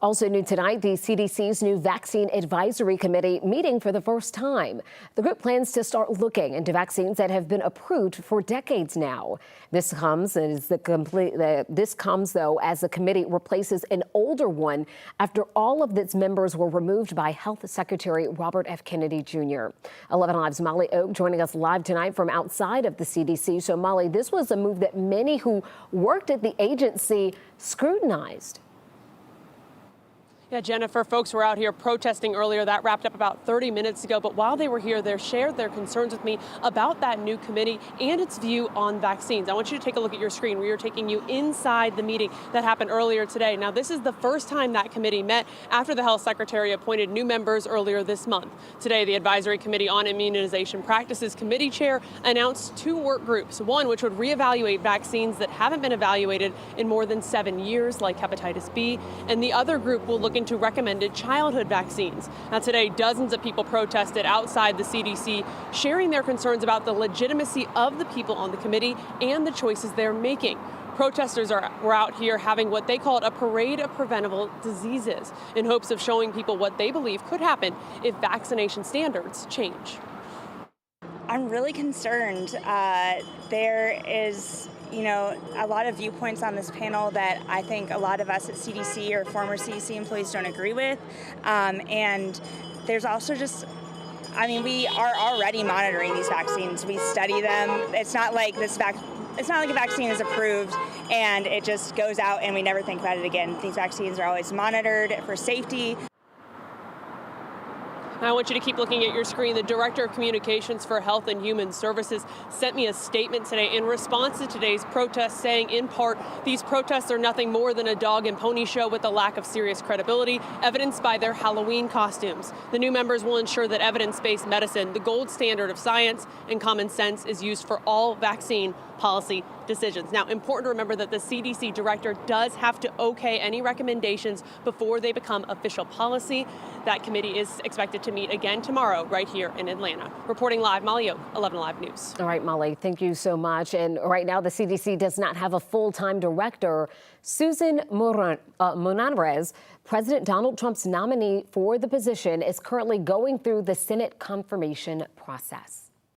Also new tonight, the CDC's new Vaccine Advisory Committee meeting for the first time. The group plans to start looking into vaccines that have been approved for decades now. This comes, though, as the committee replaces an older one after all of its members were removed by Health Secretary Robert F. Kennedy Jr. 11 Live's Molly Oak joining us live tonight from outside of the CDC. So, Molly, this was a move that many who worked at the agency scrutinized. Yeah, Jennifer, folks were out here protesting earlier. That wrapped up about 30 minutes ago. But while they were here, they shared their concerns with me about that new committee and its view on vaccines. I want you to take a look at your screen. We are taking you inside the meeting that happened earlier today. Now, this is the first time that committee met after the health secretary appointed new members earlier this month. Today, the Advisory Committee on Immunization Practices committee chair announced two work groups, one which would reevaluate vaccines that haven't been evaluated in more than 7 years, like hepatitis B, and the other group will look into recommended childhood vaccines. Now today, dozens of people protested outside the CDC, sharing their concerns about the legitimacy of the people on the committee and the choices they're making. Protesters were out here having what they called a parade of preventable diseases in hopes of showing people what they believe could happen if vaccination standards change. I'm really concerned. There is, a lot of viewpoints on this panel that I think a lot of us at CDC or former CDC employees don't agree with. And there's also we are already monitoring these vaccines. We study them. It's not like a vaccine is approved and it just goes out and we never think about it again. These vaccines are always monitored for safety. I want you to keep looking at your screen. The Director of Communications for Health and Human Services sent me a statement today in response to today's protests, saying in part, these protests are nothing more than a dog and pony show with a lack of serious credibility, evidenced by their Halloween costumes. The new members will ensure that evidence-based medicine, the gold standard of science and common sense, is used for all vaccine policy decisions. Now, important to remember that the CDC director does have to okay any recommendations before they become official policy. That committee is expected to meet again tomorrow right here in Atlanta. Reporting live, Molly Oak, 11 Live News. All right, Molly, thank you so much. And right now, the CDC does not have a full-time director. Susan Monarez, President Donald Trump's nominee for the position, is currently going through the Senate confirmation process.